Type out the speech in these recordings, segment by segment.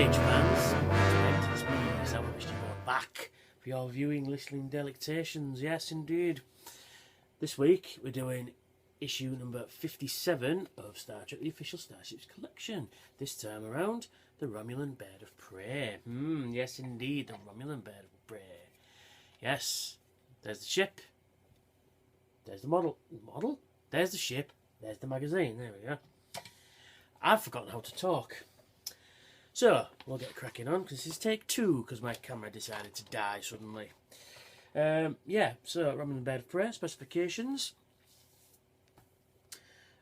Nature fans, it's me, Sam, back for your viewing, listening delectations. Yes, indeed. This week we're doing issue number 57 of Star Trek: The Official Starships Collection. This time around, the Romulan Bird-of-Prey. Yes, indeed, the Romulan Bird-of-Prey. Yes, there's the ship. There's the model. There's the ship. There's the magazine. There we go. I've forgotten how to talk. So, we'll get cracking on, because this is take 2, because my camera decided to die suddenly. So, Romulan Bird-of-Prey, specifications.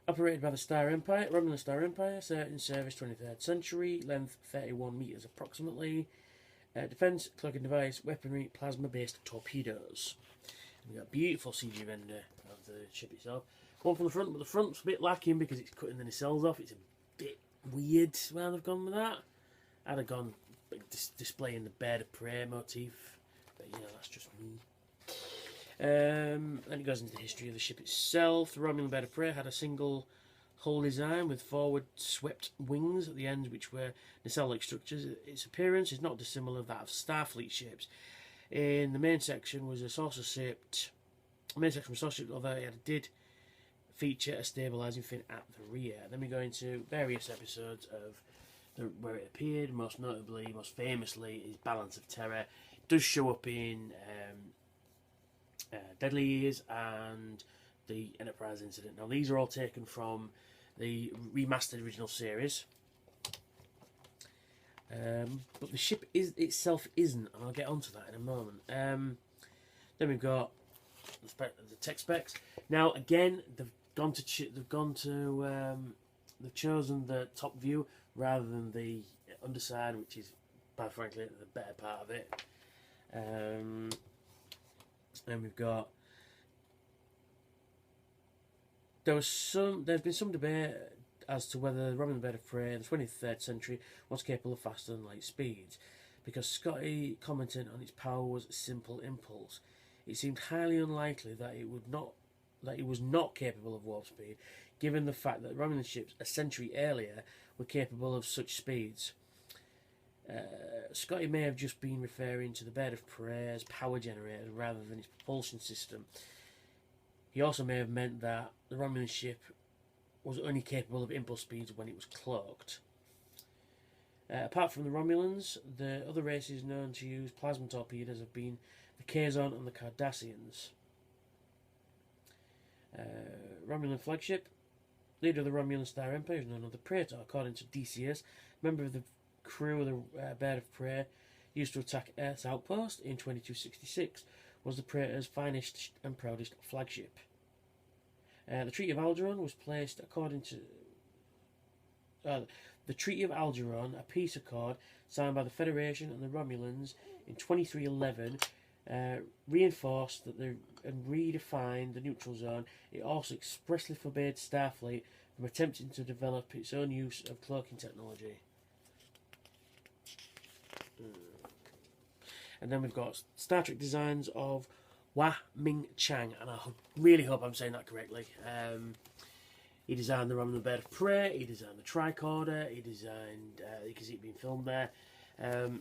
Operated by the Star Empire, Romulan Star Empire, in service 23rd century, length 31 metres approximately. Defence, cloaking device, weaponry, plasma-based torpedoes. And we've got a beautiful CG render of the ship itself. One from the front, but the front's a bit lacking because it's cutting the nacelles off. It's a bit weird where they've gone with that. I'd have gone displaying the Bird-of-Prey motif, but that's just me. Then it goes into the history of the ship itself. The Romulan Bird-of-Prey had a single hull design with forward swept wings at the ends, which were nacelle-like structures. Its appearance is not dissimilar to that of Starfleet ships. In the main section was a saucer-shaped. Although it did feature a stabilising fin at the rear. Then we go into various episodes of where it appeared. Most notably, most famously, is Balance of Terror. It does show up in Deadly Years and the Enterprise incident. Now, these are all taken from the remastered original series. But the ship itself isn't, and I'll get onto that in a moment. Then we've got the tech specs. Now, again, they've chosen the top view rather than the underside, which is, quite frankly, the better part of it. And we've got. There's been some debate as to whether the Romulan Bird-of-Prey in the 23rd century was capable of faster than light speeds, because Scotty commented on its power was a simple impulse. It seemed highly unlikely that it was not capable of warp speed, given the fact that Romulan ships a century earlier were capable of such speeds. Scotty may have just been referring to the Bird-of-Prey as power generator rather than its propulsion system. He also may have meant that the Romulan ship was only capable of impulse speeds when it was cloaked. Apart from the Romulans, the other races known to use plasma torpedoes have been the Kazon and the Cardassians. Romulan flagship. Leader of the Romulan Star Empire is none other Praetor, according to DCS, member of the crew of the Bird-of-Prey, used to attack Earth's outpost in 2266, was the Praetor's finest and proudest flagship. The Treaty of Algernon was placed according to the Treaty of Algernon, a peace accord signed by the Federation and the Romulans in 2311, reinforced and redefined the neutral zone. It also expressly forbade Starfleet from attempting to develop its own use of cloaking technology. And then we've got Star Trek designs of Hua Ming Chang, and I really hope I'm saying that correctly. He designed the Romulan Bird-of-Prey, he designed the tricorder, he designed, you can see it being filmed there,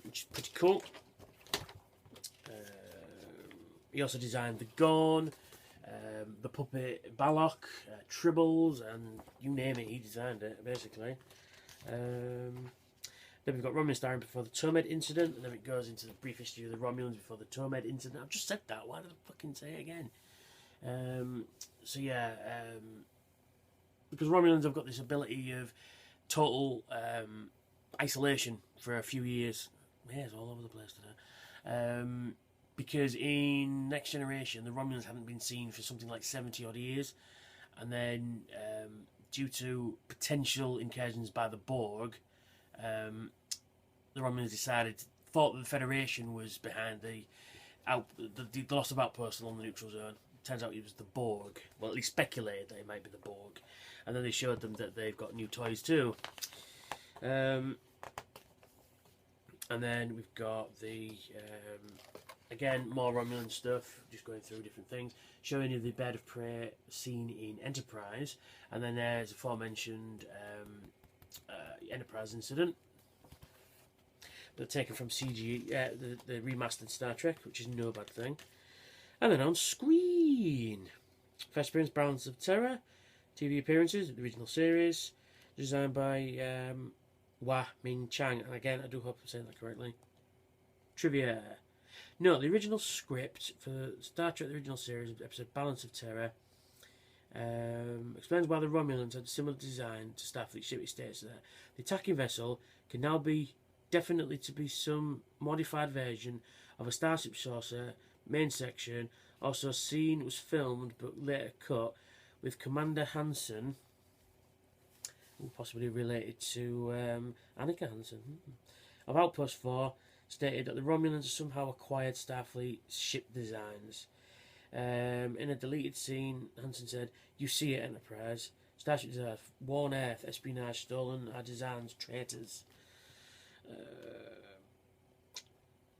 which is pretty cool. He also designed the Gorn, the puppet Balok, Tribbles, and you name it, he designed it, basically. Then we've got Romulan Star Empire before the Tomed incident, and then it goes into the brief history of the Romulans before the Tomed incident. I've just said that, why did I fucking say it again? Because Romulans have got this ability of total isolation for a few years. Yeah, it's all over the place today. Because in Next Generation, the Romulans haven't been seen for something like 70 odd years, and then due to potential incursions by the Borg, the Romulans thought that the Federation was behind the loss of outposts along the neutral zone. Turns out it was the Borg. Well, at least speculated that it might be the Borg. And then they showed them that they've got new toys too. And then we've got the again, more Romulan stuff, just going through different things, showing you the Bird-of-Prey scene in Enterprise, and then there's aforementioned Enterprise incident. They're taken from CG, the remastered Star Trek, which is no bad thing. And then on screen, first appearance, Balance of Terror, TV appearances, the original series, designed by Wah Ming Chang, and again, I do hope I'm saying that correctly. Trivia. No, the original script for Star Trek, the original series, episode Balance of Terror, explains why the Romulans had a similar design to Starfleet ship. It states that the attacking vessel can now be definitely to be some modified version of a Starship saucer main section. Also, a scene was filmed but later cut with Commander Hansen, possibly related to Annika Hansen, of Outpost 4, stated that the Romulans somehow acquired Starfleet ship designs. In a deleted scene, Hansen said, "You see it, Enterprise. Starship designs, worn Earth, espionage, stolen our designs, traitors."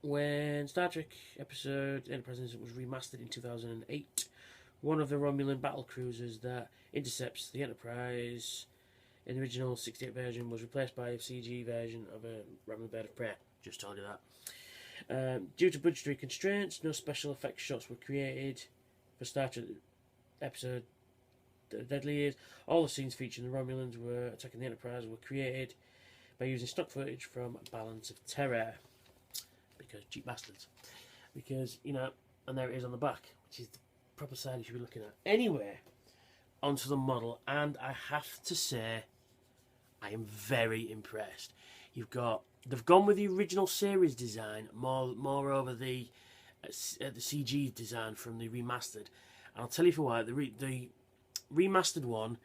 When Star Trek episode Enterprise was remastered in 2008, one of the Romulan battle cruisers that intercepts the Enterprise in the original 68 version was replaced by a CG version of a Romulan Bird-of-Prey. Just told you that. Due to budgetary constraints, no special effects shots were created for Star Trek episode Deadly Years. All the scenes featuring the Romulans were attacking the Enterprise were created by using stock footage from Balance of Terror. Because cheap bastards. Because, you know, and there it is on the back, which is the proper side you should be looking at. Anyway, onto the model, and I have to say, I am very impressed. They've gone with the original series design, more over the CG design from the remastered. And I'll tell you for why. The remastered one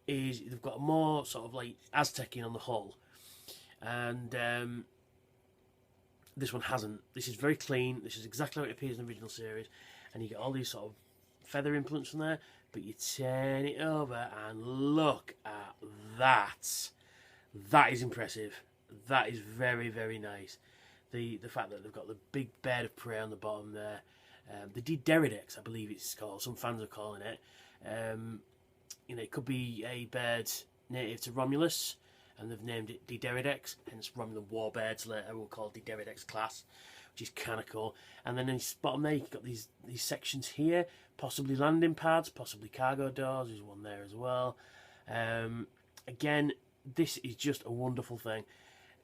is, they've got a more sort of like Aztec on the hull, and this one hasn't. This is very clean. This is exactly how it appears in the original series, and you get all these sort of feather implements from there. But you turn it over and look at that. That is impressive. That is very, very nice. The fact that they've got the big Bird-of-Prey on the bottom there. The Dideridex, I believe it's called. Some fans are calling it. You know, it could be a bird native to Romulus, and they've named it Dideridex, hence Romulan Warbirds later will call Dideridex class, which is kind of cool. And then in the bottom there, you've got these sections here, possibly landing pads, possibly cargo doors. There's one there as well. Again, this is just a wonderful thing.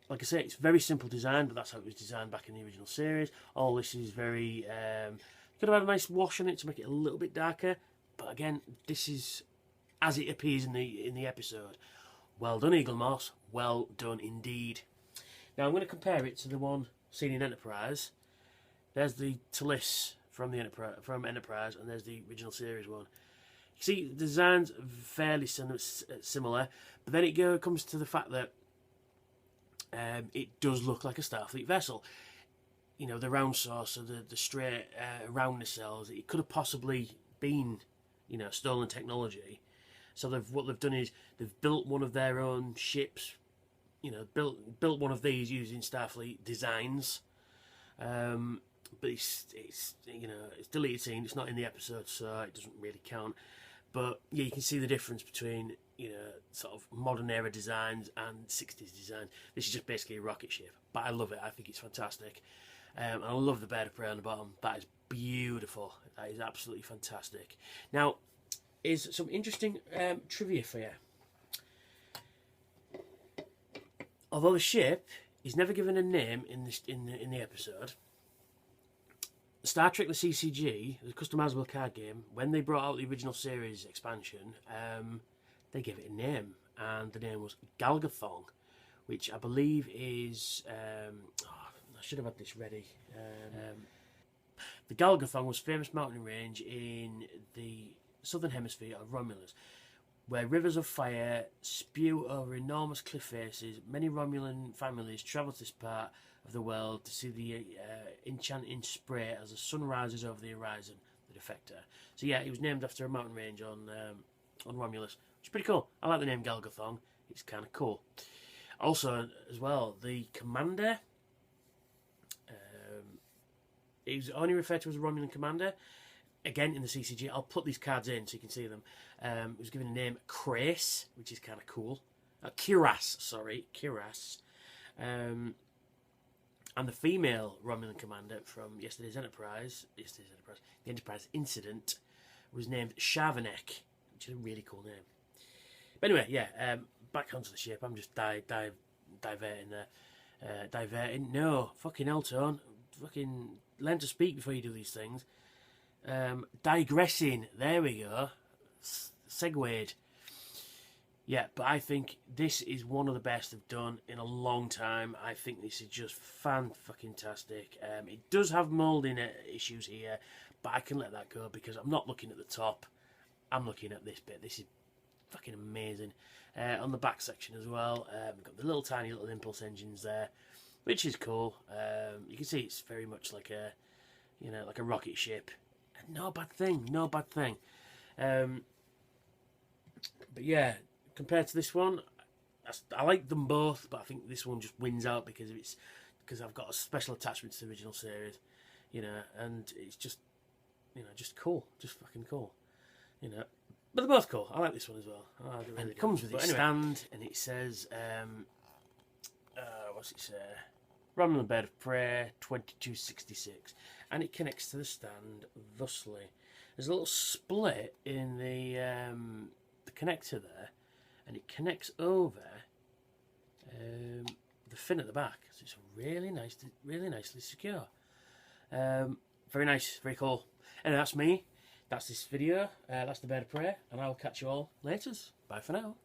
Like I say, it's very simple design, but that's how it was designed back in the original series. All this is very... could have had a nice wash on it to make it a little bit darker, but again, this is as it appears in the episode. Well done, Eagle Moss. Well done indeed. Now I'm going to compare it to the one seen in Enterprise. There's the Tallis from Enterprise, and there's the original series one. You see, the design's fairly similar, but then it comes to the fact that it does look like a Starfleet vessel. You know, the round saucer, the straight round nacelles. It could have possibly been, you know, stolen technology. So what they've done is they've built one of their own ships. You know, built one of these using Starfleet designs. But it's you know, it's deleted scene. It's not in the episode, so it doesn't really count. But yeah, you can see the difference between, you know, sort of modern era designs and 60s design. This is just basically a rocket ship, but I love it. I think it's fantastic. And I love the Bird-of-Prey on the bottom. That is beautiful. That is absolutely fantastic. Now, is some interesting trivia for you. Although the ship is never given a name in the episode, Star Trek the CCG, the customizable card game, when they brought out the original series expansion, they gave it a name, and the name was Galgathon, which I believe is... I should have had this ready. The Galgathon was a famous mountain range in the southern hemisphere of Romulus, where rivers of fire spew over enormous cliff faces. Many Romulan families travel to this part of the world to see the enchanting spray as the sun rises over the horizon, the Defector. So yeah, it was named after a mountain range on Romulus, which is pretty cool. I like the name Galgathon. It's kind of cool. Also, as well, the commander is only referred to as a Romulan commander. Again, in the CCG, I'll put these cards in so you can see them. It was given a name Krace, which is kind of cool. Kiras, sorry, Kiras. And the female Romulan commander from the Enterprise incident, was named Sharvanek, which is a really cool name. But anyway, yeah, back onto the ship. I'm just diverting there. Diverting? No, fucking hell, Tone. Fucking learn to speak before you do these things. Digressing. There we go. Segued. Yeah, but I think this is one of the best I've done in a long time. I think this is just fan-fucking-tastic. It does have moulding issues here, but I can let that go because I'm not looking at the top. I'm looking at this bit. This is fucking amazing. On the back section as well, we've got the little tiny little impulse engines there, which is cool. You can see it's very much like a, like a rocket ship. And no bad thing. But yeah, compared to this one, I like them both, but I think this one just wins out because I've got a special attachment to the original series, and it's just, just cool, just fucking cool, But they're both cool. I like this one as well. And it comes with its stand, and it says, what's it say? Romulan Bird-of-Prey 2266, and it connects to the stand thusly. There's a little split in the connector there, and it connects over the fin at the back, so it's really nicely secure. Very nice, very cool. Anyway, that's me. That's this video. That's the Bird of Prey, and I'll catch you all later. Bye for now.